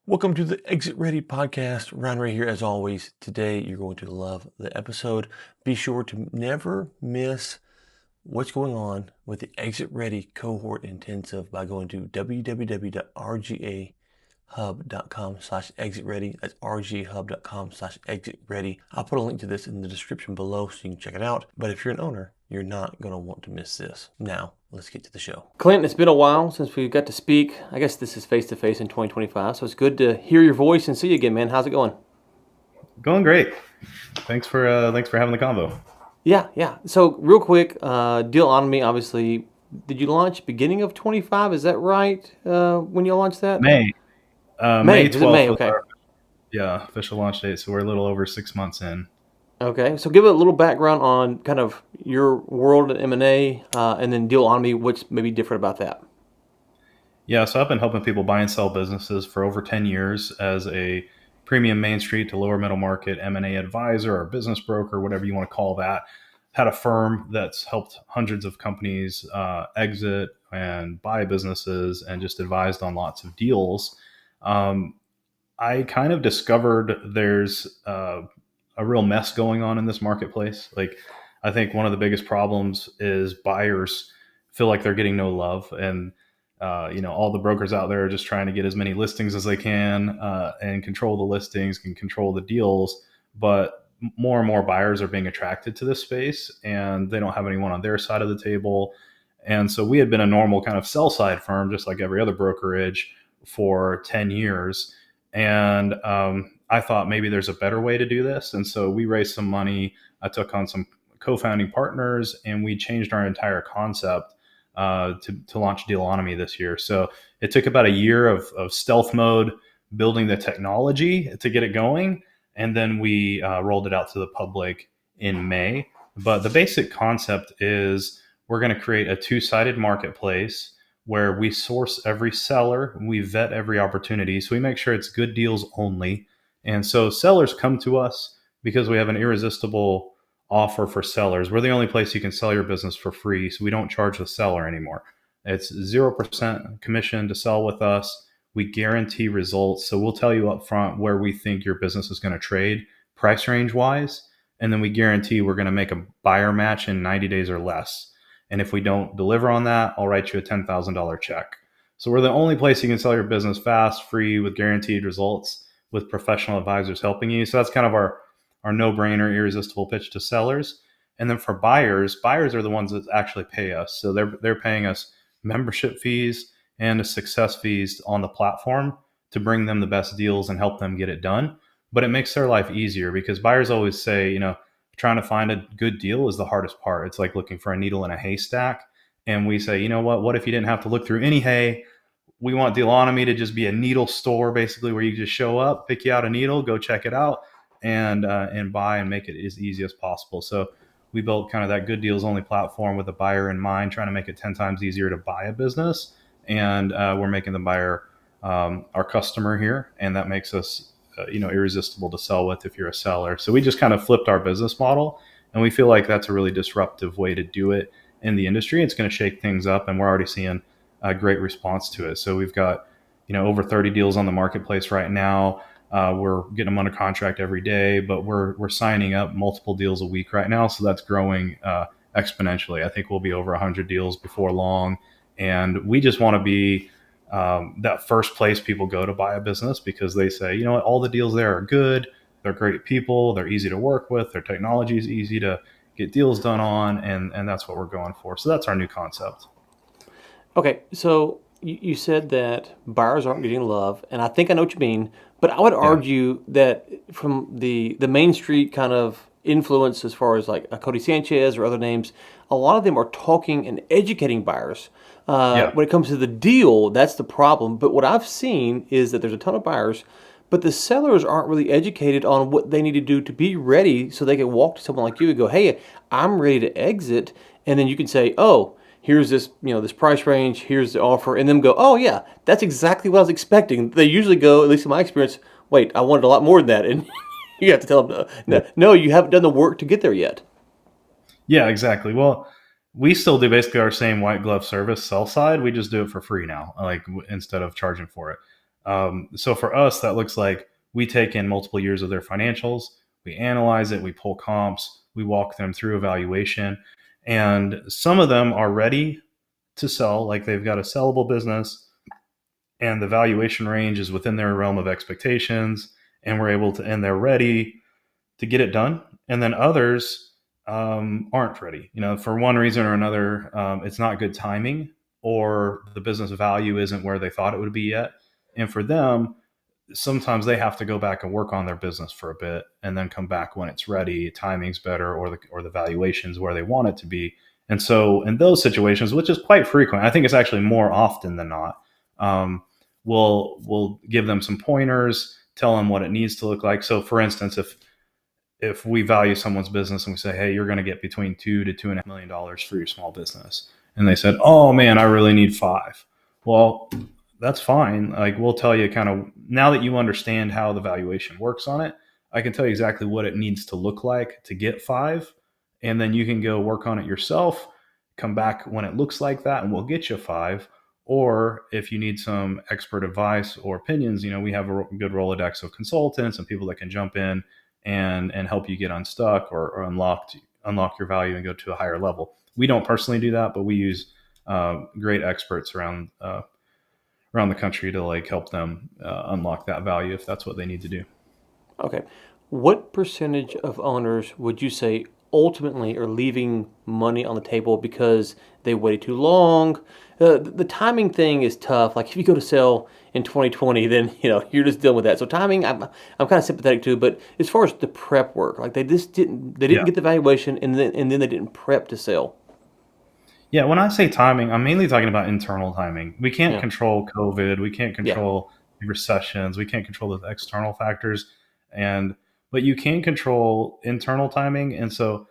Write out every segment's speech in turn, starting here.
Welcome to the Exit Ready podcast. Ryan Ray here as always. Today you're going to love the episode. Be sure to never miss what's going on with the Exit Ready cohort intensive by going to www.rgahub.com/exit ready. That's rgahub.com/exit ready. I'll put a link to this in the description below so you can check it out. But if you're an owner, you're not going to want to miss this. Now, let's get to the show. Clint, it's been a while since we got to speak. I guess this is face-to-face in 2025, so it's good to hear your voice and see you again, man. How's it going? Going great. Thanks for having the convo. Yeah. So real quick, Dealonomy, obviously, did you launch beginning of 25? Is that right? When you launched that? May May. May Was it May? 12th was Okay. our official launch date, so we're a little over 6 months in. Okay. So give it a little background on kind of your world at M&A, and then Dealonomy, what's maybe different about that. Yeah, so I've been helping people buy and sell businesses for over 10 years as a premium Main Street to lower middle market M&A advisor or business broker, whatever you want to call that. Had a firm that's helped hundreds of companies exit and buy businesses and just advised on lots of deals. Um, I kind of discovered there's a real mess going on in this marketplace. Like, I think one of the biggest problems is buyers feel like they're getting no love, and all the brokers out there are just trying to get as many listings as they can and control the listings, can control the deals, but more and more buyers are being attracted to this space, and they don't have anyone on their side of the table. And so we had been a normal kind of sell side firm, just like every other brokerage, for 10 years. And I thought maybe there's a better way to do this. And so we raised some money. I took on some co founding partners, and we changed our entire concept to launch Dealonomy this year. So it took about a year of stealth mode, building the technology to get it going. And then we rolled it out to the public in May. But the basic concept is we're going to create a two-sided marketplace where we source every seller, we vet every opportunity. So we make sure it's good deals only. And so sellers come to us because we have an irresistible offer for sellers. We're the only place you can sell your business for free. So we don't charge the seller anymore. It's 0% commission to sell with us. We guarantee results. So we'll tell you up front where we think your business is going to trade price range wise. And then we guarantee we're going to make a buyer match in 90 days or less. And if we don't deliver on that, I'll write you a $10,000 check. So we're the only place you can sell your business fast, free, with guaranteed results, with professional advisors helping you. So that's kind of our no-brainer, irresistible pitch to sellers. And then for buyers, buyers are the ones that actually pay us. So they're paying us membership fees and success fees on the platform to bring them the best deals and help them get it done. But it makes their life easier because buyers always say, trying to find a good deal is the hardest part. It's like looking for a needle in a haystack. And we say, you know what if you didn't have to look through any hay? We want Dealonomy to just be a needle store, basically, where you just show up, pick you out a needle, go check it out, and buy and make it as easy as possible. So we built kind of that good deals only platform with the buyer in mind, trying to make it 10 times easier to buy a business. And we're making the buyer our customer here, and that makes us irresistible to sell with if you're a seller. So we just kind of flipped our business model, and we feel like that's a really disruptive way to do it in the industry. It's going to shake things up, and we're already seeing a great response to it. So we've got over 30 deals on the marketplace right now. We're getting them under contract every day, but we're signing up multiple deals a week right now. So that's growing exponentially. I think we'll be over 100 deals before long, and we just want to be that first place people go to buy a business because they say, what, all the deals there are good. They're great people. They're easy to work with. Their technology is easy to get deals done on, and that's what we're going for. So that's our new concept. Okay, so you said that buyers aren't getting love, and I think I know what you mean, but I would Yeah. argue that from the Main Street kind of influence as far as like a Cody Sanchez or other names, a lot of them are talking and educating buyers. Yeah. When it comes to the deal, that's the problem. But what I've seen is that there's a ton of buyers, but the sellers aren't really educated on what they need to do to be ready so they can walk to someone like you and go, hey, I'm ready to exit. And then you can say, oh, here's this, this price range, here's the offer, and then go, oh yeah, that's exactly what I was expecting. They usually go, at least in my experience, wait, I wanted a lot more than that. And you have to tell them, no, you haven't done the work to get there yet. Yeah, exactly. Well, we still do basically our same white glove service sell side. We just do it for free now, like instead of charging for it. So for us, that looks like we take in multiple years of their financials, we analyze it, we pull comps, we walk them through evaluation, and some of them are ready to sell, like they've got a sellable business, and the valuation range is within their realm of expectations, and we're able to, and they're ready to get it done. And then others aren't ready. For one reason or another, it's not good timing, or the business value isn't where they thought it would be yet. And for them, sometimes they have to go back and work on their business for a bit and then come back when it's ready. Timing's better, or the valuation's where they want it to be. And so in those situations, which is quite frequent, I think it's actually more often than not, um, we'll give them some pointers, tell them what it needs to look like. So for instance, if we value someone's business and we say, hey, you're going to get between $2 to $2.5 million for your small business, and they said, oh man, I really need 5. Well, that's fine. Like, we'll tell you, kind of, now that you understand how the valuation works on it, I can tell you exactly what it needs to look like to get 5, and then you can go work on it yourself, come back when it looks like that, and we'll get you 5. Or if you need some expert advice or opinions, we have a good Rolodex of consultants and people that can jump in and help you get unstuck, or unlock your value and go to a higher level. We don't personally do that, but we use great experts around the country to like help them unlock that value if that's what they need to do. Okay. What percentage of owners would you say ultimately are leaving money on the table because they waited too long? The timing thing is tough. Like if you go to sell in 2020, then you're just dealing with that. So timing, I'm kind of sympathetic to. But as far as the prep work, like they didn't Yeah. get the valuation, and then they didn't prep to sell. Yeah, when I say timing, I'm mainly talking about internal timing. We can't Yeah, control COVID, we can't yeah. control recessions, we can't control those external factors, and but you can control internal timing. And so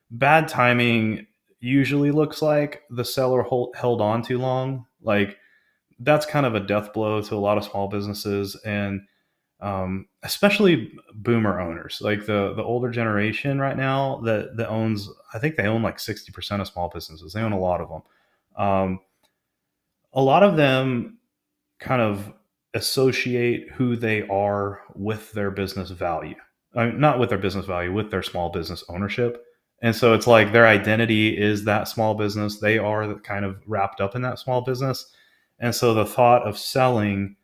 bad timing usually looks like the seller held on too long. Like, that's kind of a death blow to a lot of small businesses, and especially boomer owners, like the older generation right now that owns. I think they own like 60% of small businesses. They own a lot of them. Um, a lot of them kind of associate who they are with their business value. Not with their business value, with their small business ownership. And so it's like their identity is that small business. They are kind of wrapped up in that small business. And so the thought of selling,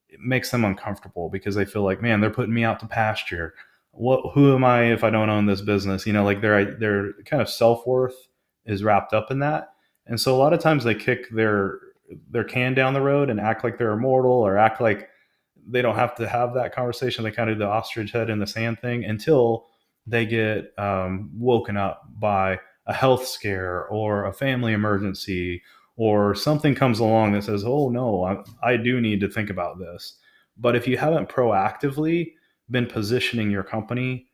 it makes them uncomfortable because they feel like, man, they're putting me out to pasture. Who am I if I don't own this business? Like their kind of self-worth is wrapped up in that. And so a lot of times they kick their can down the road and act like they're immortal, or act like they don't have to have that conversation. They kind of do the ostrich head in the sand thing until they get woken up by a health scare or a family emergency, or something comes along that says, oh no, I do need to think about this. But if you haven't proactively been positioning your company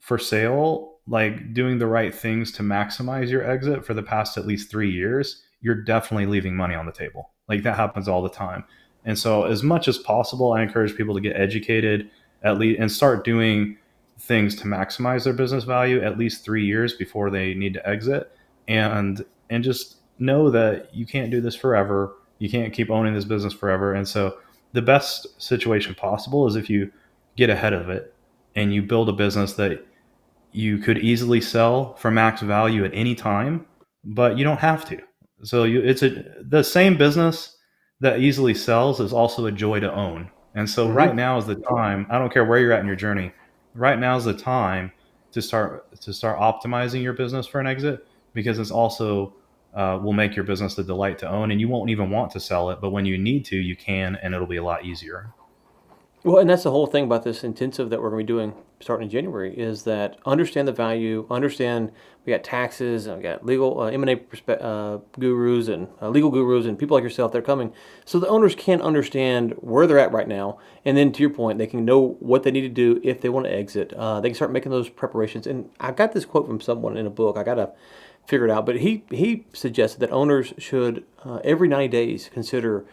for sale, like doing the right things to maximize your exit for the past at least 3 years, you're definitely leaving money on the table. Like, that happens all the time. And so, as much as possible, I encourage people to get educated at least and start doing things to maximize their business value at least 3 years before they need to exit. And just know that you can't do this forever. You can't keep owning this business forever. And so, the best situation possible is if you get ahead of it and you build a business that you could easily sell for max value at any time, but you don't have to. So it's the same business that easily sells is also a joy to own. And so right Hmm. now is the time. I don't care where you're at in your journey. Right now is the time to start optimizing your business for an exit, because it's also will make your business a delight to own, and you won't even want to sell it. But when you need to, you can, and it'll be a lot easier. Well, and that's the whole thing about this intensive that we're going to be doing starting in January is that understand the value, understand we got taxes, and we got legal M&A gurus and legal gurus and people like yourself that are coming, so the owners can understand where they're at right now, and then to your point, they can know what they need to do if they want to exit. They can start making those preparations. And I got this quote from someone in a book. I got to figure it out, but he suggested that owners should every 90 days consider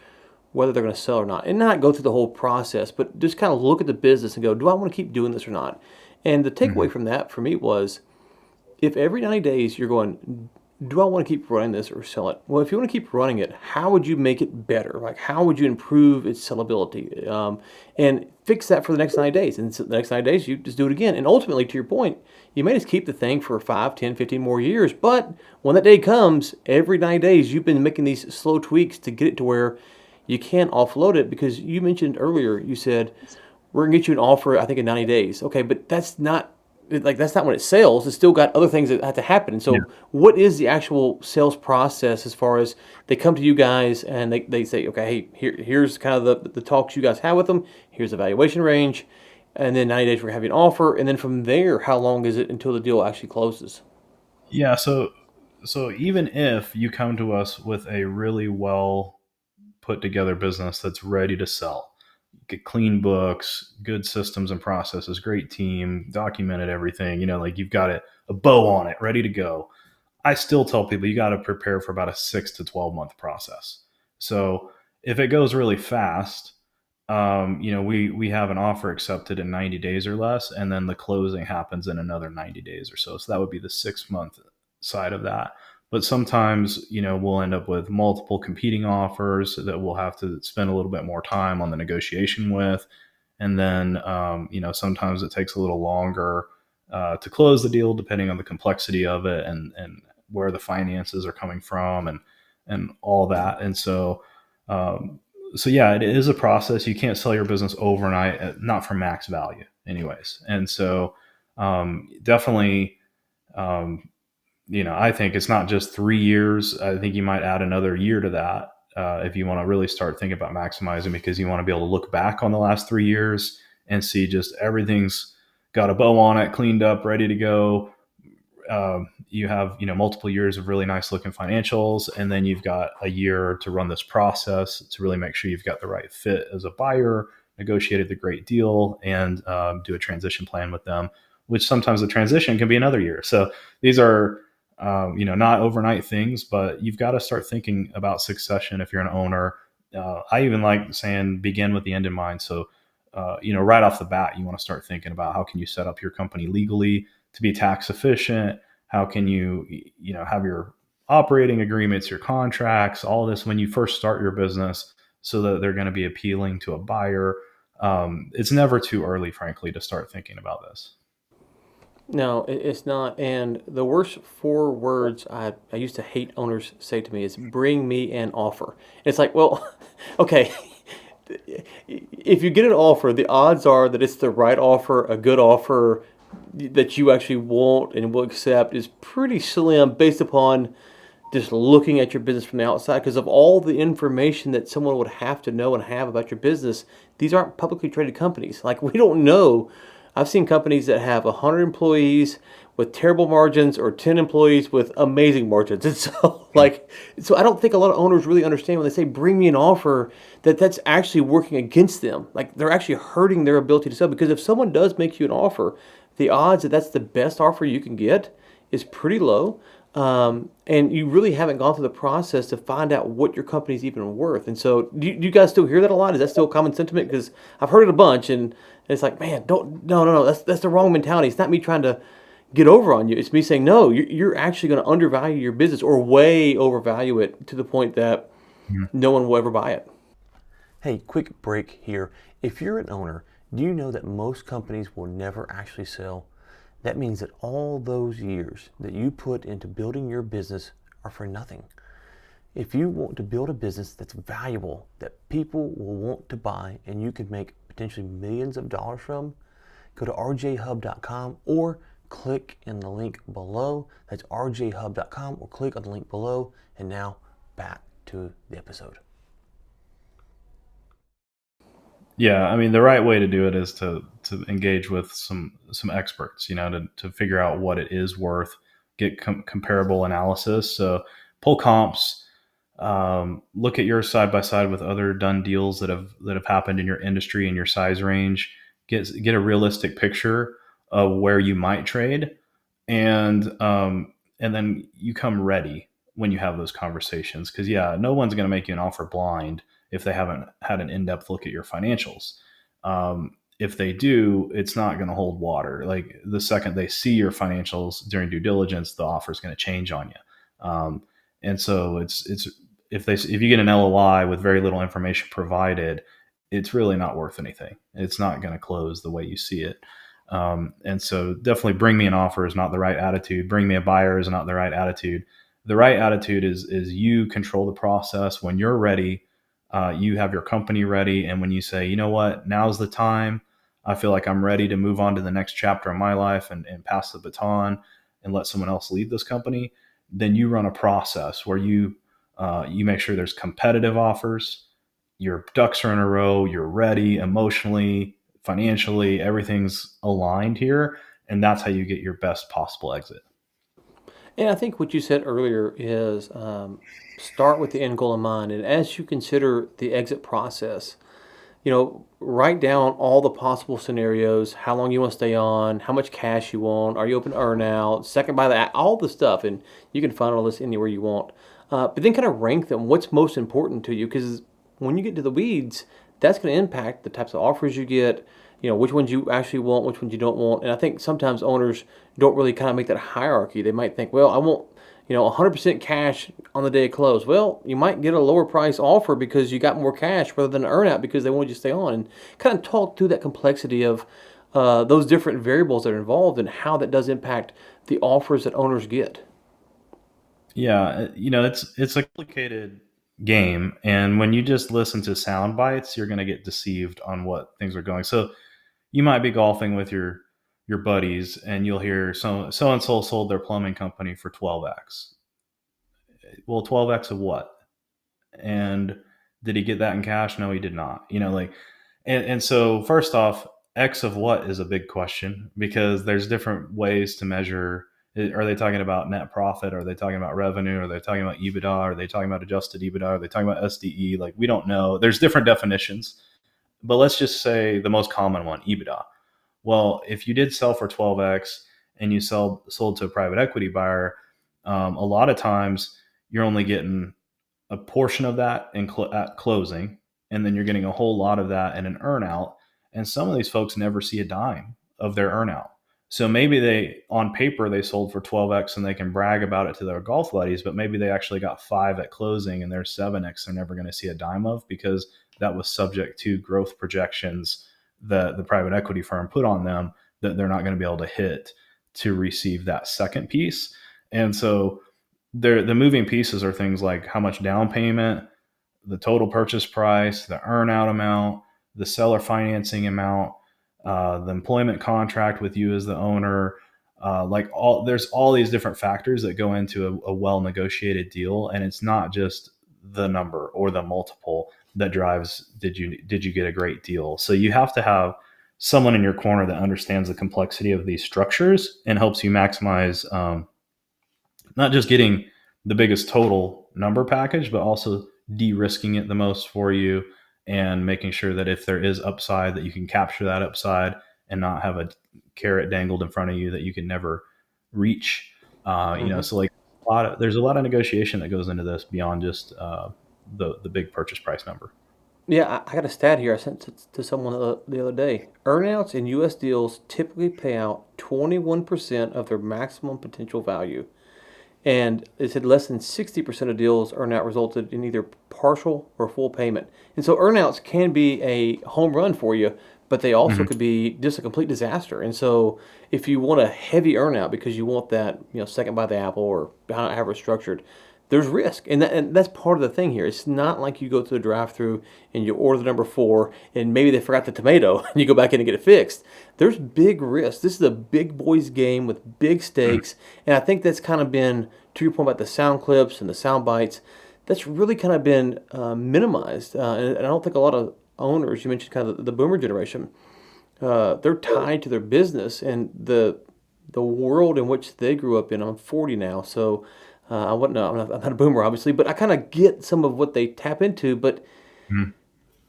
whether they're going to sell or not, and not go through the whole process, but just kind of look at the business and go, do I want to keep doing this or not? And the Hmm. takeaway from that for me was, if every 90 days you're going, do I want to keep running this or sell it? Well, if you want to keep running it, how would you make it better? Like, how would you improve its sellability, and fix that for the next 90 days? And so the next 90 days, you just do it again. And ultimately, to your point, you may just keep the thing for 5, 10, 15 more years. But when that day comes, every 90 days, you've been making these slow tweaks to get it to where you can offload it. Because you mentioned earlier, you said, we're going to get you an offer, I think, in 90 days. Okay, but that's not when it sells. It's still got other things that have to happen. And Yeah. so, what is the actual sales process as far as they come to you guys and they say, okay, hey, here's kind of the talks you guys have with them. Here's the valuation range, and then 90 days we're having an offer, and then from there, how long is it until the deal actually closes? Yeah. So even if you come to us with a really well put together business that's ready to sell, get clean books, good systems and processes, great team, documented everything, like you've got a bow on it, ready to go. I still tell people you got to prepare for about a 6 to 12 month process. So if it goes really fast, we have an offer accepted in 90 days or less, and then the closing happens in another 90 days or so. So that would be the 6 month side of that. But sometimes, we'll end up with multiple competing offers that we'll have to spend a little bit more time on the negotiation with. And then, sometimes it takes a little longer to close the deal, depending on the complexity of it and where the finances are coming from and all that. And um, so yeah, it is a process. You can't sell your business overnight, not for max value, anyways. And so definitely, um, I think it's not just 3 years. I think you might add another year to that if you want to really start thinking about maximizing, because you want to be able to look back on the last 3 years and see just everything's got a bow on it, cleaned up, ready to go. You have multiple years of really nice looking financials, and then you've got a year to run this process to really make sure you've got the right fit as a buyer, negotiated the great deal, and do a transition plan with them, which sometimes the transition can be another year. So these are not overnight things, but you've got to start thinking about succession if you're an owner. I even like saying begin with the end in mind. So right off the bat, you want to start thinking about how can you set up your company legally to be tax efficient. How can you have your operating agreements, your contracts, all this when you first start your business, so that they're going to be appealing to a buyer. It's never too early, frankly, to start thinking about this. No, it's not. And the worst 4 words I used to hate owners say to me is bring me an offer. It's like, well, okay, if you get an offer, the odds are that it's the right offer, a good offer that you actually want and will accept is pretty slim based upon just looking at your business from the outside because of all the information that someone would have to know and have about your business. These aren't publicly traded companies. Like, we don't know. I've seen companies that have 100 employees with terrible margins or 10 employees with amazing margins. And so, so I don't think a lot of owners really understand when they say, bring me an offer, that that's actually working against them. Like, they're actually hurting their ability to sell, because if someone does make you an offer, the odds that that's the best offer you can get is pretty low. And you really haven't gone through the process to find out what your company's even worth. And so, do you guys still hear that a lot? Is that still common sentiment? Because I've heard it a bunch, and it's like, man, don't, no, no, no, that's the wrong mentality. It's not me trying to get over on you. It's me saying, no, you're actually going to undervalue your business or way overvalue it to the point that Mhm. no one will ever buy it. Hey, quick break here. If you're an owner, do you know that most companies will never actually sell? That means that all those years that you put into building your business are for nothing. If you want to build a business that's valuable, that people will want to buy, and you can make potentially millions of dollars from, go to rjhub.com or click in the link below. That's rjhub.com, or click on the link below. And now back to the episode. Yeah, I mean, the right way to do it is to engage with some experts, to figure out what it is worth, get comparable analysis. So pull comps, look at your side by side with other done deals that have happened in your industry and your size range. Get a realistic picture of where you might trade, and then you come ready when you have those conversations. Because yeah, no one's going to make you an offer blind if they haven't had an in-depth look at your financials. If they do, it's not going to hold water. Like the second they see your financials during due diligence, the offer is going to change on you. Um, and so it's if you get an LOI with very little information provided, it's really not worth anything. It's not going to close the way you see it. And so definitely bring me an offer is not the right attitude. Bring me a buyer is not the right attitude. The right attitude is you control the process. When you're ready, you have your company ready. And when you say, you know what, now's the time. I feel like I'm ready to move on to the next chapter of my life and pass the baton and let someone else lead this company. Then you run a process where you make sure there's competitive offers, your ducks are in a row, you're ready emotionally, financially, everything's aligned here, and that's how you get your best possible exit. And I think what you said earlier is start with the end goal in mind. And as you consider the exit process, write down all the possible scenarios, how long you want to stay on, how much cash you want, are you open to earn out, second by that, all the stuff. And you can find all this anywhere you want. But then kind of rank them. What's most important to you? Because when you get to the weeds, that's going to impact the types of offers you get, which ones you actually want, which ones you don't want. And I think sometimes owners don't really kind of make that hierarchy. They might think, well, I want 100% cash on the day of close. Well, you might get a lower price offer because you got more cash rather than an earnout because they wanted you to stay on. And kind of talk through that complexity of those different variables that are involved and how that does impact the offers that owners get. Yeah, it's a complicated game, and when you just listen to sound bites, you're going to get deceived on what things are going. So you might be golfing with your buddies, and you'll hear so and so sold their plumbing company for 12x. Well, 12x of what? And did he get that in cash? No, he did not. And so first off, X of what is a big question because there's different ways to measure. Are they talking about net profit? Are they talking about revenue? Are they talking about EBITDA? Are they talking about adjusted EBITDA? Are they talking about SDE? Like, we don't know. There's different definitions, but let's just say the most common one, EBITDA. Well, if you did sell for 12x and you sold to a private equity buyer, a lot of times you're only getting a portion of that at closing, and then you're getting a whole lot of that in an earnout. And some of these folks never see a dime of their earnout. So maybe they, on paper, they sold for 12x and they can brag about it to their golf buddies, but maybe they actually got 5 at closing and there's 7x they're never going to see a dime of because that was subject to growth projections that the private equity firm put on them that they're not going to be able to hit to receive that second piece. And so the moving pieces are things like how much down payment, the total purchase price, the earnout amount, the seller financing amount, the employment contract with you as the owner. There's all these different factors that go into a well negotiated deal, and it's not just the number or the multiple that drives did you get a great deal. So you have to have someone in your corner that understands the complexity of these structures and helps you maximize not just getting the biggest total number package, but also de-risking it the most for you and making sure that if there is upside, that you can capture that upside and not have a carrot dangled in front of you that you can never reach. Mm-hmm. So like there's a lot of negotiation that goes into this beyond just the big purchase price number. Yeah, I got a stat here I sent to someone the other day. Earnouts in U.S. deals typically pay out 21% of their maximum potential value. And it said less than 60% of deals earnout resulted in either partial or full payment. And so earnouts can be a home run for you, but they also Mhm. could be just a complete disaster. And so if you want a heavy earnout because you want that, second by the apple or however it's structured, there's risk. And that's part of the thing here. It's not like you go to the drive-through and you order the number 4 and maybe they forgot the tomato and you go back in and get it fixed. There's big risk. This is a big boys game with big Mhm. stakes. And I think that's kind of been, to your point about the sound clips and the sound bites, that's really kind of been minimized. And I don't think a lot of owners, you mentioned kind of the boomer generation, they're tied to their business and the world in which they grew up in. I'm 40 now, so I wouldn't know. I'm not a boomer, obviously, but I kind of get some of what they tap into. But Mhm.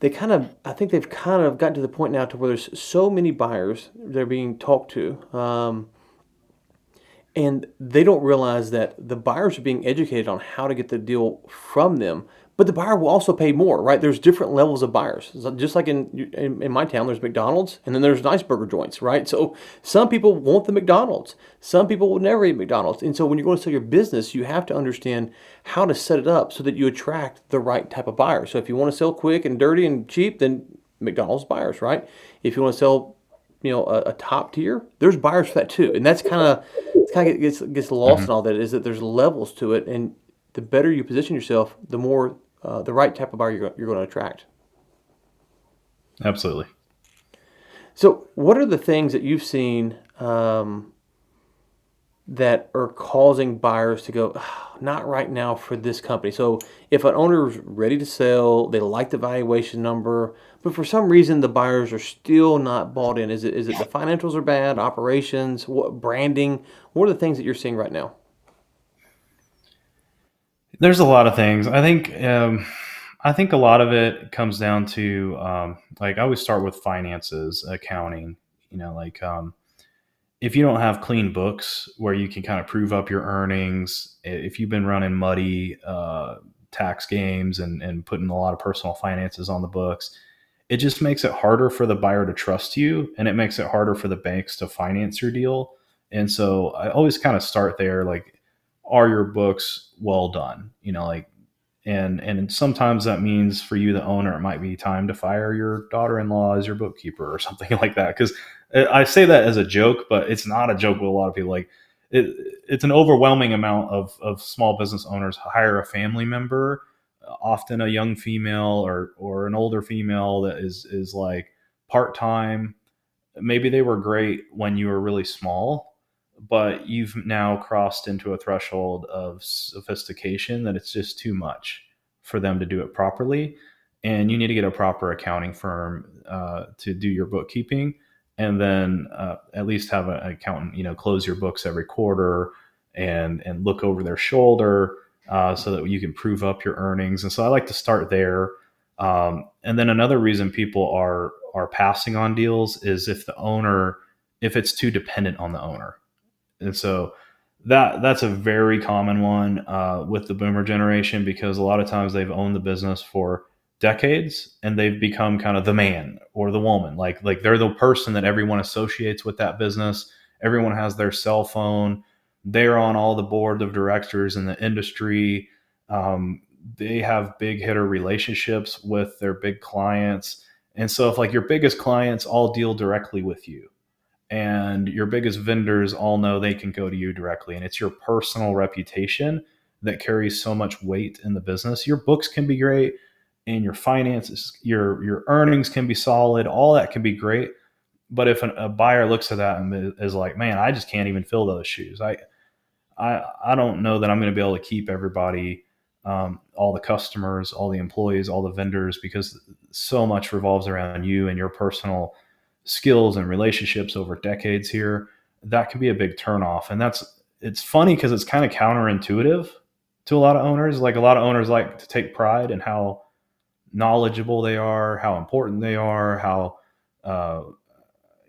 I think they've kind of gotten to the point now to where there's so many buyers they're being talked to. And they don't realize that the buyers are being educated on how to get the deal from them, but the buyer will also pay more, right? There's different levels of buyers. So just like in my town, there's McDonald's and then there's nice burger joints, right? So some people want the McDonald's. Some people will never eat McDonald's. And so when you're going to sell your business, you have to understand how to set it up so that you attract the right type of buyer. So if you want to sell quick and dirty and cheap, then McDonald's buyers, right? If you want to sell, a top tier, there's buyers for that too. And that's kind of gets lost in Hmm. all that, is that there's levels to it, and the better you position yourself, the more the right type of buyer you're going to attract. Absolutely. So, what are the things that you've seen that are causing buyers to go, "Ah, not right now for this company?" So, if an owner is ready to sell, they like the valuation number, but for some reason the buyers are still not bought in. Is it the financials are bad, operations, what branding? What are the things that you're seeing right now? There's a lot of things. I think a lot of it comes down to like I always start with finances, accounting. If you don't have clean books where you can kind of prove up your earnings, if you've been running muddy tax games and putting a lot of personal finances on the books, it just makes it harder for the buyer to trust you, and it makes it harder for the banks to finance your deal. And so I always kind of start there, like, are your books well done? And sometimes that means for you, the owner, it might be time to fire your daughter-in-law as your bookkeeper or something like that. Because I say that as a joke, but it's not a joke with a lot of people. Like it, it's an overwhelming amount of small business owners hire a family member, often a young female or an older female that is like part time. Maybe they were great when you were really small, but you've now crossed into a threshold of sophistication that it's just too much for them to do it properly. And you need to get a proper accounting firm to do your bookkeeping, and then at least have an accountant, close your books every quarter and look over their shoulder so that you can prove up your earnings. And so I like to start there. And then another reason people are passing on deals is if it's too dependent on the owner. And so that's a very common one with the boomer generation, because a lot of times they've owned the business for decades and they've become kind of the man or the woman. Like they're the person that everyone associates with that business. Everyone has their cell phone. They're on all the board of directors in the industry. They have big hitter relationships with their big clients. And so if like your biggest clients all deal directly with you, and your biggest vendors all know they can go to you directly, and it's your personal reputation that carries so much weight in the business. Your books can be great, and your finances, your earnings can be solid, all that can be great. But if a buyer looks at that and is like, man, I just can't even fill those shoes, I don't know that I'm going to be able to keep everybody, all the customers, all the employees, all the vendors, because so much revolves around you and your personal skills and relationships over decades here. That could be a big turnoff. And it's funny because it's kind of counterintuitive to a lot of owners. Like a lot of owners like to take pride in how knowledgeable they are, how important they are, uh,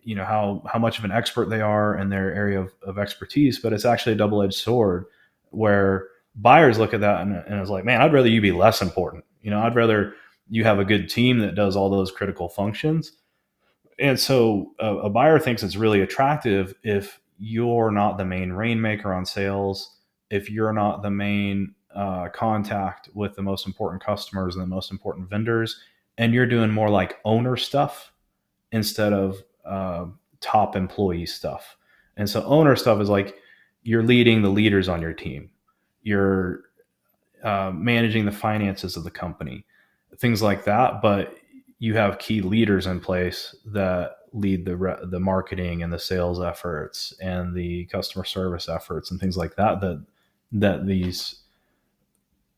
how much of an expert they are in their area of expertise. But it's actually a double-edged sword where buyers look at that and it's like, man, I'd rather you be less important. I'd rather you have a good team that does all those critical functions. And so a buyer thinks it's really attractive if you're not the main rainmaker on sales, if you're not the main contact with the most important customers and the most important vendors, and you're doing more like owner stuff instead of top employee stuff. And so owner stuff is like you're leading the leaders on your team, you're managing the finances of the company, things like that. But you have key leaders in place that lead the marketing and the sales efforts and the customer service efforts and things like that. That these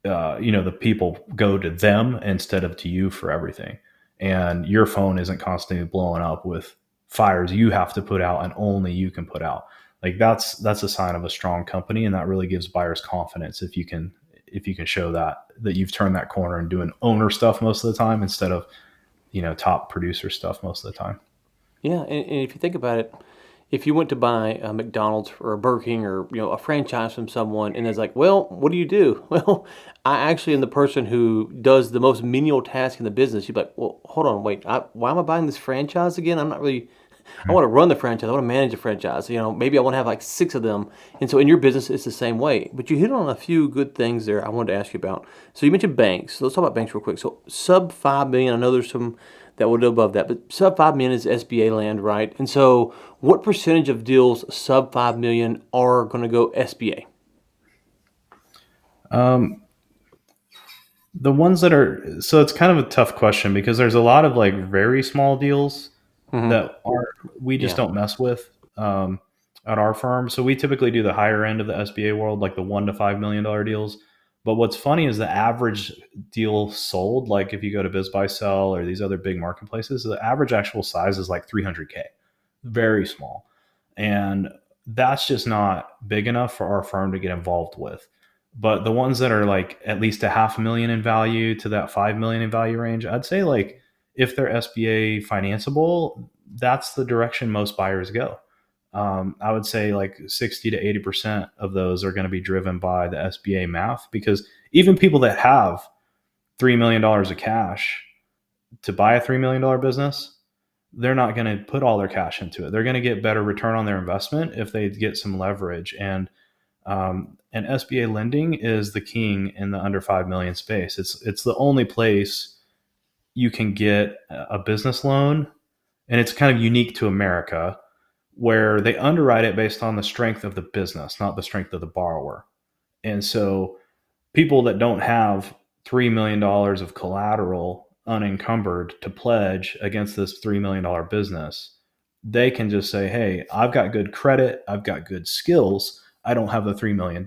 the people go to them instead of to you for everything, and your phone isn't constantly blowing up with fires you have to put out and only you can put out. Like that's a sign of a strong company, and that really gives buyers confidence if you can show that you've turned that corner and doing owner stuff most of the time instead of top producer stuff most of the time. Yeah, and if you think about it, if you went to buy a McDonald's or a Burger King or a franchise from someone, and it's like, well, what do you do? Well, I actually am the person who does the most menial task in the business. You'd be like, well, hold on, wait, why am I buying this franchise again? I'm not really. I want to run the franchise. I want to manage the franchise. Maybe I want to have like six of them. And so in your business, it's the same way. But you hit on a few good things there I wanted to ask you about. So you mentioned banks. So let's talk about banks real quick. So sub 5 million. I know there's some that will do above that, but sub 5 million is SBA land, right? And so what percentage of deals sub 5 million are going to go SBA? Um, the ones that are, so it's kind of a tough question because there's a lot of like very small deals Mm-hmm. that are we just Yeah. don't mess with at our firm. So we typically do the higher end of the SBA world, like the $1 to $5 million deals. But what's funny is the average deal sold, like if you go to Biz Buy Sell or these other big marketplaces, the average actual size is like 300K, very small, and that's just not big enough for our firm to get involved with. But the ones that are like at least a half a million in value to that 5 million in value range, I'd say like if they're SBA financeable, that's the direction most buyers go. I would say like 60 to 80% of those are going to be driven by the SBA math because even people that have $3 million of cash to buy a $3 million business, they're not going to put all their cash into it. They're going to get better return on their investment if they get some leverage. And SBA lending is the king in the under 5 million space. It's the only place you can get a business loan, and it's kind of unique to America where they underwrite it based on the strength of the business, not the strength of the borrower. And so people that don't have $3 million of collateral unencumbered to pledge against this $3 million business, they can just say, hey, I've got good credit, I've got good skills, I don't have the $3 million,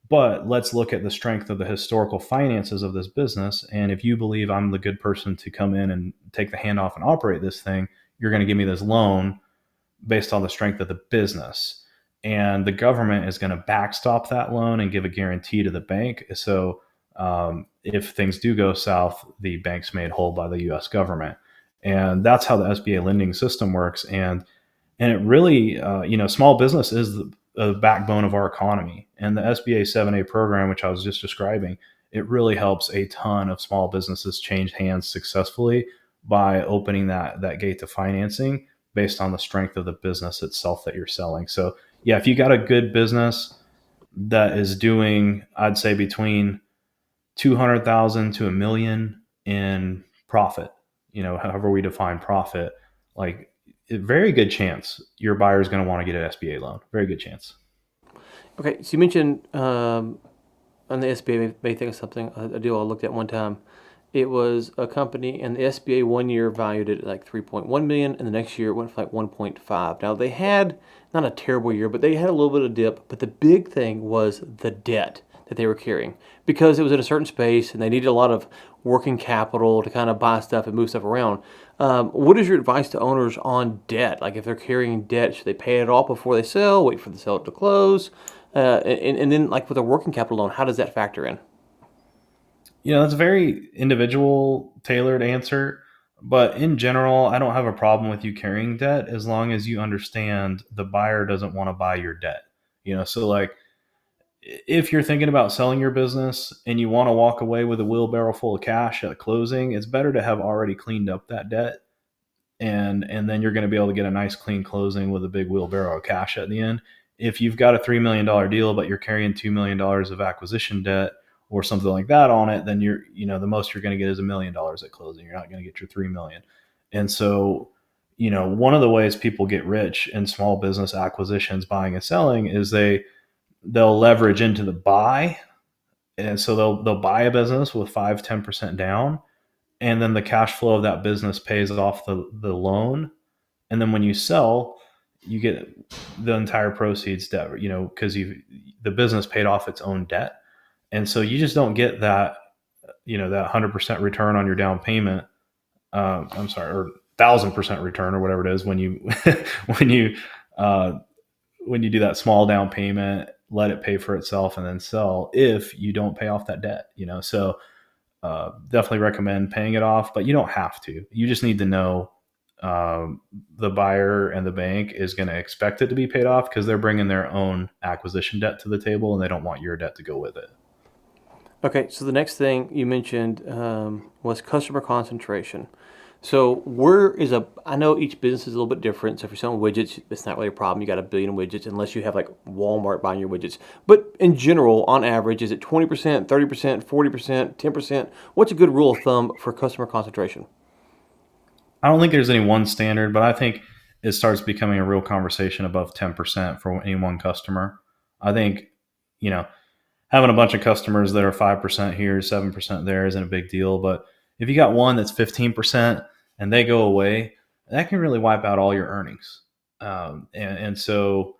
but let's look at the strength of the historical finances of this business. And if you believe I'm the good person to come in and take the handoff and operate this thing, you're going to give me this loan based on the strength of the business. And the government is going to backstop that loan and give a guarantee to the bank. So if things do go south, the bank's made whole by the U.S. government. And that's how the SBA lending system works. And it really, small business is the backbone of our economy. And the SBA 7A program, which I was just describing, it really helps a ton of small businesses change hands successfully by opening that gate to financing based on the strength of the business itself that you're selling. So, yeah, if you got a good business that is doing, I'd say between 200,000 to a million in profit, however we define profit, like a very good chance your buyer is going to want to get an SBA loan. Very good chance. Okay. So you mentioned on the SBA may think of something, a deal I looked at one time. It was a company, and the SBA 1 year valued it at like 3.1 million, and the next year it went for like 1.5. Now they had not a terrible year, but they had a little bit of dip. But the big thing was the debt that they were carrying because it was in a certain space, and they needed a lot of working capital to kind of buy stuff and move stuff around. What is your advice to owners on debt? Like if they're carrying debt, should they pay it off before they sell? Wait for the sale to close? And then like with a working capital loan, how does that factor in? That's a very individual tailored answer. But in general, I don't have a problem with you carrying debt as long as you understand the buyer doesn't want to buy your debt. So like if you're thinking about selling your business and you want to walk away with a wheelbarrow full of cash at closing, it's better to have already cleaned up that debt, and then you're going to be able to get a nice clean closing with a big wheelbarrow of cash at the end. If you've got a $3 million deal but you're carrying $2 million of acquisition debt or something like that on it, then the most you're going to get is $1 million at closing. You're not going to get your 3 million. And so one of the ways people get rich in small business acquisitions, buying and selling, is they'll leverage into the buy. And so they'll buy a business with 5-10% down, and then the cash flow of that business pays off the loan. And then when you sell, you get the entire proceeds debt, because the business paid off its own debt. And so you just don't get that 100% return on your down payment. I'm sorry, or 1,000% return or whatever it is when you when you uh, when you do that small down payment, let it pay for itself, and then sell if you don't pay off that debt. So definitely recommend paying it off, but you don't have to. You just need to know um, the buyer and the bank is going to expect it to be paid off because they're bringing their own acquisition debt to the table and they don't want your debt to go with it. Okay, so the next thing you mentioned was customer concentration. So where is a? I know each business is a little bit different. So if you're selling widgets, it's not really a problem. You got a billion widgets, unless you have like Walmart buying your widgets. But in general, on average, is it 20%, 30%, 40%, 10%? What's a good rule of thumb for customer concentration? I don't think there's any one standard, but I think it starts becoming a real conversation above 10% for any one customer. I think, you know, having a bunch of customers that are 5% here, 7% there isn't a big deal. But if you got one that's 15% and they go away, that can really wipe out all your earnings. And so,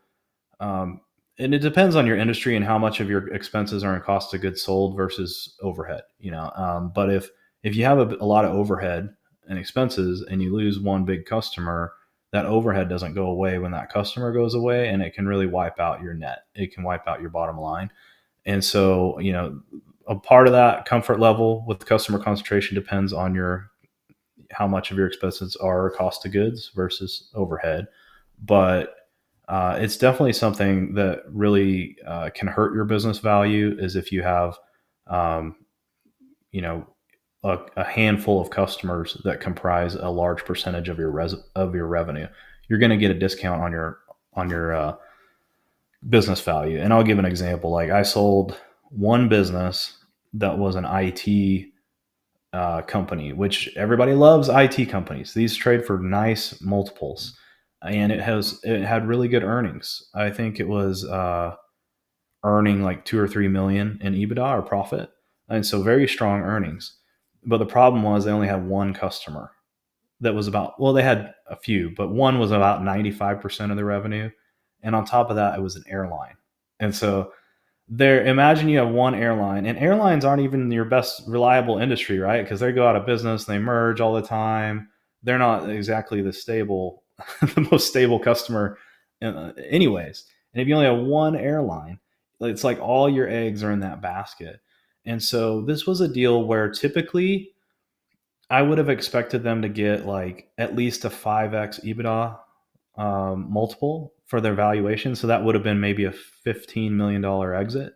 um, and it depends on your industry and how much of your expenses are in cost of goods sold versus overhead. But if you have a lot of overhead and expenses and you lose one big customer, that overhead doesn't go away when that customer goes away, and it can really wipe out your net. It can wipe out your bottom line. And so, a part of that comfort level with customer concentration depends on your how much of your expenses are cost of goods versus overhead. But it's definitely something that really can hurt your business value is if you have, um, you know, a handful of customers that comprise a large percentage of your revenue. You're going to get a discount on your business value. And I'll give an example. Like I sold one business that was an IT company, which everybody loves IT companies. These trade for nice multiples, and it had really good earnings. I think it was earning like 2 or 3 million in EBITDA or profit, and so very strong earnings. But the problem was they only had one customer that was about they had a few, but one was about 95% of the revenue, and on top of that, it was an airline, and so there imagine you have one airline, and airlines aren't even your best reliable industry, right? Because they go out of business, they merge all the time. They're not exactly the stable the most stable customer anyways. And if you only have one airline, it's like all your eggs are in that basket. And so this was a deal where typically I would have expected them to get like at least a 5x EBITDA multiple for their valuation. So that would have been maybe a $15 million exit.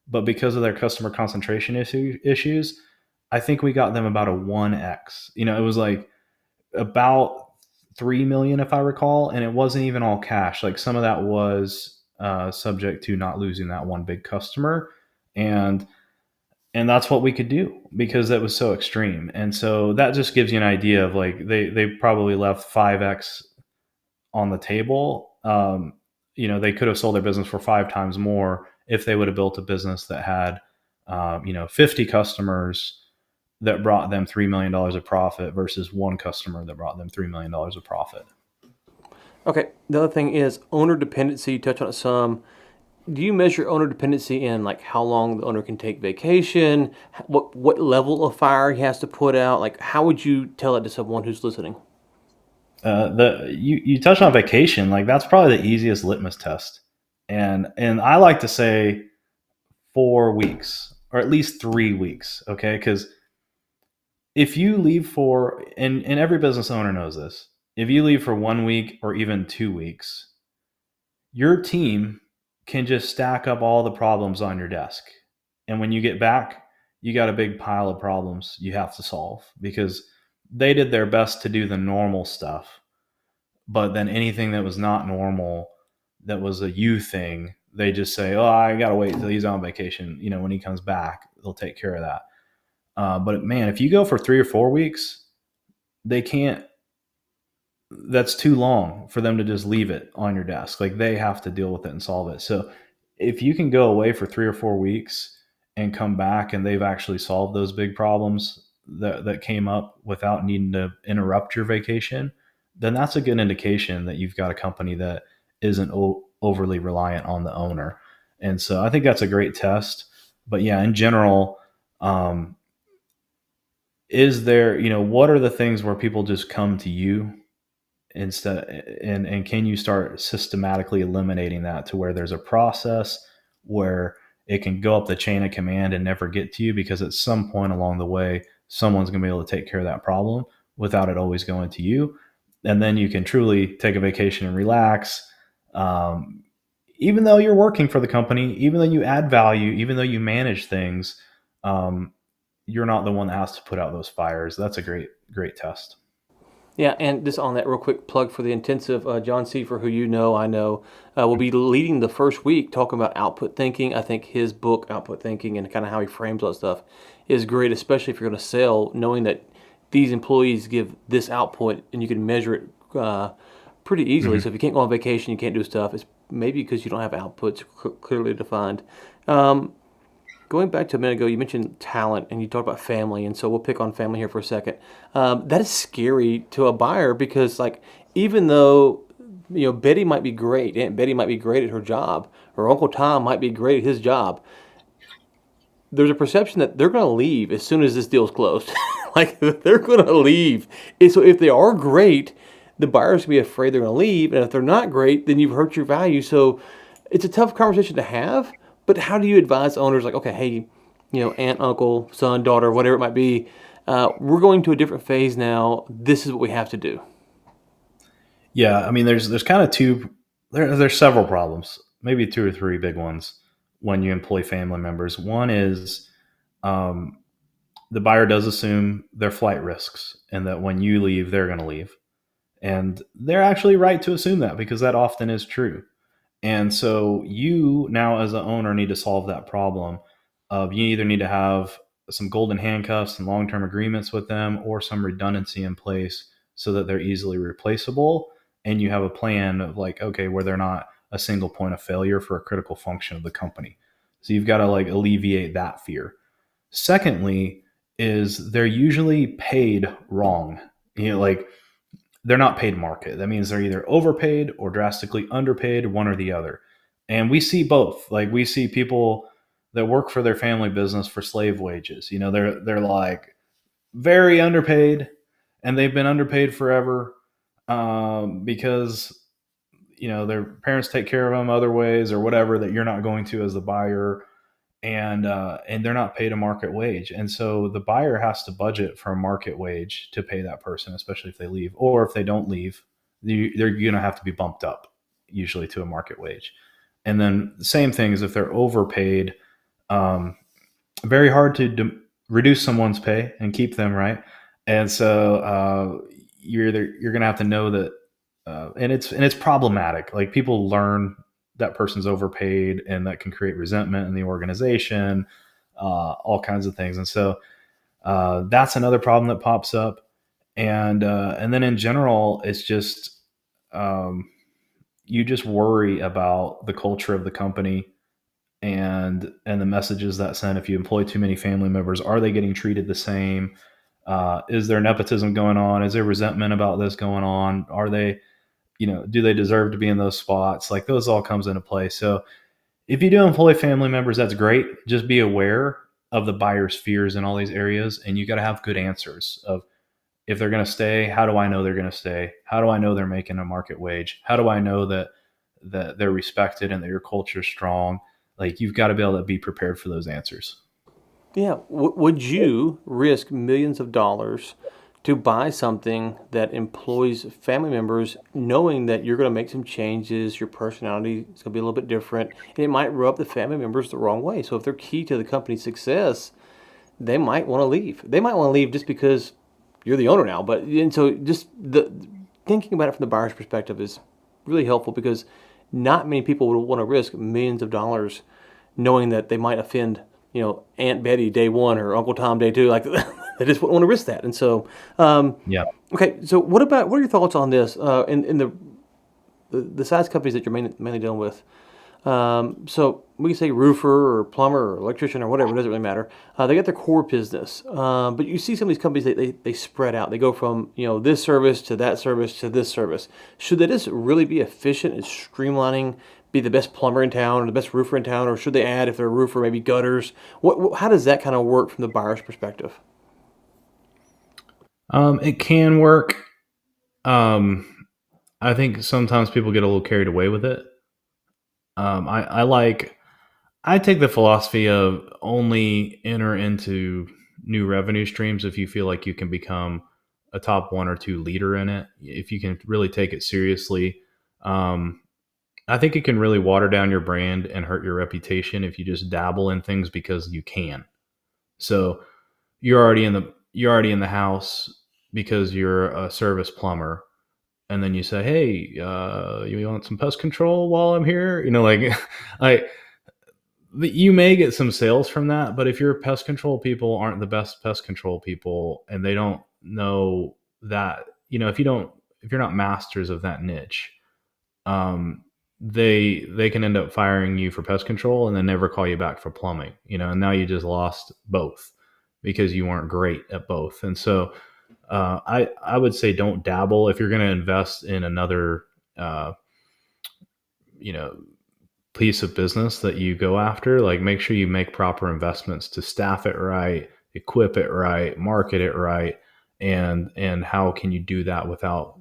But because of their customer concentration issues, I think we got them about a 1x. It was like about 3 million, if I recall, and it wasn't even all cash. Like some of that was subject to not losing that one big customer. And that's what we could do because that was so extreme. And so that just gives you an idea of like they probably left 5x on the table. They could have sold their business for 5 times more if they would have built a business that had, 50 customers that brought them $3 million of profit versus one customer that brought them $3 million of profit. Okay, the other thing is owner dependency. You touch on it some. Do you measure owner dependency in like how long the owner can take vacation, what level of fire he has to put out? Like, how would you tell that to someone who's listening? You touched on vacation, like that's probably the easiest litmus test, and I like to say 4 weeks or at least 3 weeks, okay? Because if you leave for and every business owner knows this, if you leave for 1 week or even 2 weeks, your team can just stack up all the problems on your desk. And when you get back, you got a big pile of problems you have to solve because they did their best to do the normal stuff. But then anything that was not normal, that was a you thing, they just say, "Oh, I got to wait until he's on vacation. When he comes back, they'll take care of that." But man, if you go for 3 or 4 weeks, they can't that's too long for them to just leave it on your desk. Like they have to deal with it and solve it. So if you can go away for 3 or 4 weeks and come back and they've actually solved those big problems that came up without needing to interrupt your vacation, then that's a good indication that you've got a company that isn't overly reliant on the owner. And so I think that's a great test. But yeah, in general, um, what are the things where people just come to you instead, and can you start systematically eliminating that to where there's a process where it can go up the chain of command and never get to you because at some point along the way someone's going to be able to take care of that problem without it always going to you. and then you can truly take a vacation and relax. Um, Even though you're working for the company, even though you add value, even though you manage things, um, you're not the one that has to put out those fires. That's a great test. Yeah, and just on that real quick plug for the intensive, John Seafer, who you know, I know, will be leading the first week talking about output thinking. I think his book, Output Thinking, and kind of how he frames all that stuff is great, especially if you're going to sell, knowing that these employees give this output and you can measure it pretty easily. So Hmm. if you can't go on vacation, you can't do stuff, it's maybe because you don't have outputs clearly defined. Um, Going back to a minute ago, you mentioned talent and you talked about family, and so we'll pick on family here for a second. That is scary to a buyer because, like, even though Betty might be great, Aunt Betty might be great at her job, or Uncle Tom might be great at his job, there's a perception that they're going to leave as soon as this deal's closed. Like they're going to leave. And so if they are great, the buyer's going to be afraid they're going to leave, and if they're not great, then you've hurt your value. So it's a tough conversation to have. But how do you advise owners like, okay, hey, aunt, uncle, son, daughter, whatever it might be, we're going to a different phase now. This is what we have to do. Yeah, I mean, there's kind of there's several problems, maybe two or three big ones when you employ family members. One is um, the buyer does assume their flight risks, and that when you leave, they're going to leave, and they're actually right to assume that because that often is true. And so you now, as an owner, need to solve that problem. Of you either need to have some golden handcuffs and long term agreements with them, or some redundancy in place so that they're easily replaceable. And you have a plan of like, okay, where they're not a single point of failure for a critical function of the company. So you've got to like alleviate that fear. Secondly, is they're usually paid wrong. Like they're not paid market. That means they're either overpaid or drastically underpaid, one or the other. And we see both. Like we see people that work for their family business for slave wages. They're like very underpaid, and they've been underpaid forever because their parents take care of them other ways or whatever that you're not going to as the buyer, and they're not paid a market wage, and so the buyer has to budget for a market wage to pay that person, especially if they leave, or if they don't leave, they're going to have to be bumped up usually to a market wage. And then the same thing is if they're overpaid, um, very hard to reduce someone's pay and keep them, right. And so you're going to have to know that, and it's problematic. Like people learn that person's overpaid, and that can create resentment in the organization, all kinds of things. And so that's another problem that pops up. And then in general, it's just um, you just worry about the culture of the company and the messages that send. If you employ too many family members, are they getting treated the same? Is there nepotism going on? Is there resentment about this going on? Are they, do they deserve to be in those spots? Like those all comes into play. So if you do employ family members, that's great. Just be aware of the buyer's fears in all these areas, and you got to have good answers of if they're going to stay. How do I know they're going to stay? How do I know they're making a market wage? How do I know that they're respected and that your culture is strong? Like you've got to be able to be prepared for those answers. Yeah. Would you risk millions of dollars to buy something that employs family members, knowing that you're going to make some changes, your personality is going to be a little bit different, and it might rub the family members the wrong way? So if they're key to the company's success, they might want to leave. They might want to leave just because you're the owner now. But and so just the thinking about it from the buyer's perspective is really helpful because not many people would want to risk millions of dollars knowing that they might offend, Aunt Betty day one or Uncle Tom day two. Like they just wouldn't want to risk that. And so, Yeah. okay. So what are your thoughts on this? In the size companies that you're mainly dealing with, so we can say roofer or plumber or electrician or whatever, it doesn't really matter. They got their core business. But you see some of these companies, they spread out. They go from, this service to that service to this service. Should they just really be efficient and streamlining, be the best plumber in town or the best roofer in town? Or should they add, if they're a roofer, maybe gutters? How does that kind of work from the buyer's perspective? It can work. Um, I think sometimes people get a little carried away with it. I take the philosophy of only enter into new revenue streams if you feel like you can become a top one or two leader in it, if you can really take it seriously, um, I think it can really water down your brand and hurt your reputation if you just dabble in things because you can. So you're already in the house because you're a service plumber, and then you say, "Hey, you want some pest control while I'm here?" Like I you may get some sales from that, but if your pest control people aren't the best pest control people and they don't know that, if you're not masters of that niche, um, they can end up firing you for pest control and then never call you back for plumbing, and now you just lost both because you weren't great at both. And so I would say don't dabble if you're going to invest in another uh, you know piece of business that you go after. Like, make sure you make proper investments to staff it right, equip it right, market it right, and how can you do that without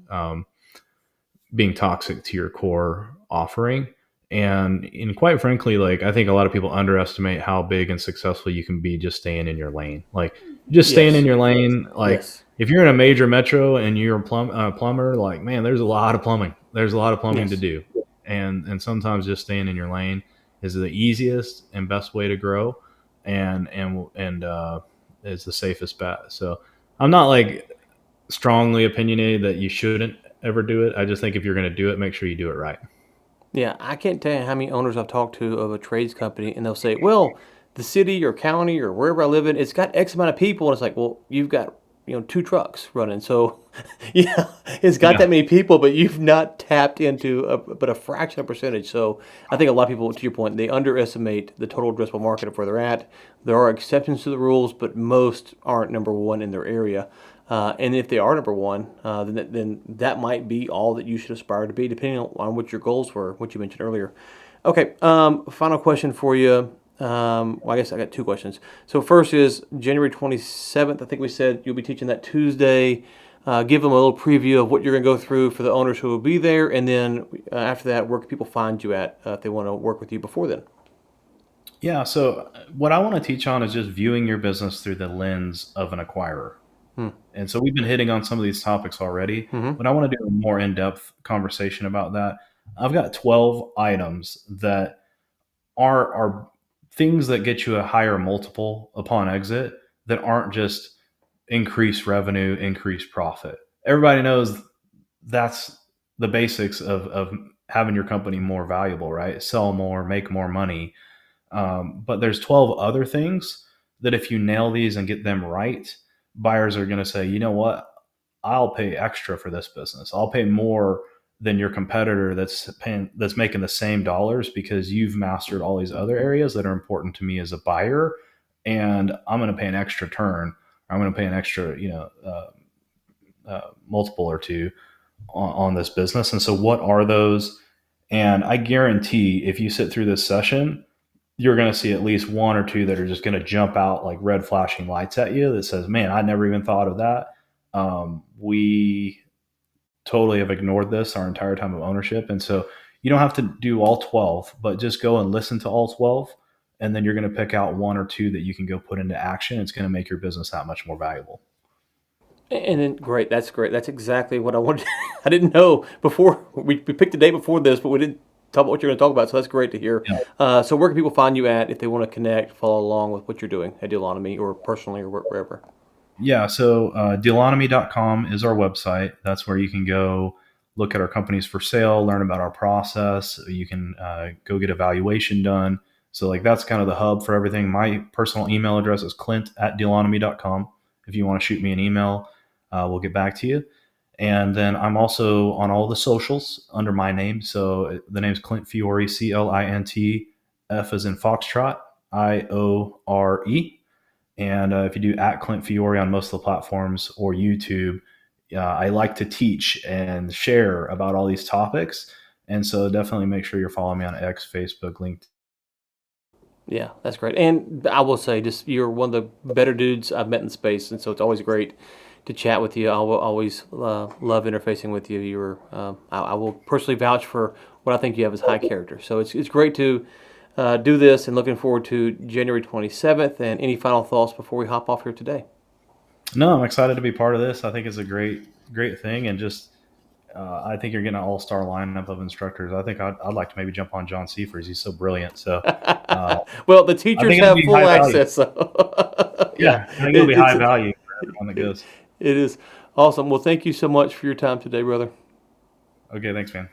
being toxic to your core offering. And quite frankly, like, I think a lot of people underestimate how big and successful you can be just staying in your lane. Like, just staying in Yes. your lane. Like, Yes. if you're in a major metro and you're a plumber, like, man, there's a lot of plumbing. There's a lot of plumbing to Yes. do, and sometimes just staying in your lane is the easiest and best way to grow, and is the safest bet. So I'm not like strongly opinionated that you shouldn't ever do it. I just think if you're going to do it, make sure you do it right. Yeah, I can't tell you how many owners I've talked to of a trades company, and they'll say, "Well, the city or county or wherever I live in, it's got X amount of people," and it's like, "Well, you've got two trucks running, so yeah, it's got Yeah. that many people, but you've not tapped into but a fraction of percentage." So I think a lot of people, to your point, they underestimate the total addressable market of where they're at. There are exceptions to the rules, but most aren't number one in their area. And if they are number one, then that might be all that you should aspire to be, depending on what your goals were, what you mentioned earlier. Okay, final question for you. Well, I guess I got two questions. So first is January 27th. I think we said you'll be teaching that Tuesday. Give them a little preview of what you're going to go through for the owners who will be there, and then after that, where can people find you at if they want to work with you before then? Yeah. So what I want to teach on is just viewing your business through the lens of an acquirer. Hmm. And so we've been hitting on some of these topics already, Mm-hmm. but I want to do a more in-depth conversation about that. I've got 12 items that are things that get you a higher multiple upon exit that aren't just increase revenue, increase profit. Everybody knows that's the basics of having your company more valuable, right? Sell more, make more money. But there's 12 other things that if you nail these and get them right, buyers are going to say, you know what? I'll pay extra for this business. I'll pay more than your competitor that's making the same dollars because you've mastered all these other areas that are important to me as a buyer, and I'm going to pay an extra turn. I'm going to pay an extra, multiple or two on this business. And so, what are those? And I guarantee if you sit through this session, you're going to see at least one or two that are just going to jump out like red flashing lights at you that says, man, I never even thought of that. We totally have ignored this our entire time of ownership. And so you don't have to do all 12, but just go and listen to all 12. And then you're going to pick out one or two that you can go put into action. It's going to make your business that much more valuable. And then great, that's great. That's exactly what I wanted. I didn't know before we picked the day before this, but we didn't talk about what you're going to talk about. So that's great to hear. Yeah. So where can people find you at if they want to connect, follow along with what you're doing at Dealonomy or personally or wherever? Yeah, so dealonomy.com is our website. That's where you can go look at our companies for sale, learn about our process. You can go get a valuation done. So, like, that's kind of the hub for everything. My personal email address is clint@dealonomy.com. If you want to shoot me an email, we'll get back to you. And then I'm also on all the socials under my name. So the name's Clint Fiore, Clint, F as in Foxtrot, Iore. And if you do at Clint Fiore on most of the platforms or YouTube, I like to teach and share about all these topics. And so definitely make sure you're following me on X, Facebook, LinkedIn. Yeah, that's great. And I will say, just you're one of the better dudes I've met in space, and so it's always great to chat with you. I will always love interfacing with you. You're, I will personally vouch for what I think you have as high character. So it's great to do this, and looking forward to January 27th. And any final thoughts before we hop off here today? No, I'm excited to be part of this. I think it's a great thing, and just I think you're getting an all-star lineup of instructors. I think I'd like to maybe jump on John Seifers. He's so brilliant. So uh, Well, the I teachers think it'll have be full high value. access. So Yeah, yeah, I think it'll be high it's value for everyone that it, goes. it is awesome. Well, thank you so much for your time today, brother. Okay, thanks, man.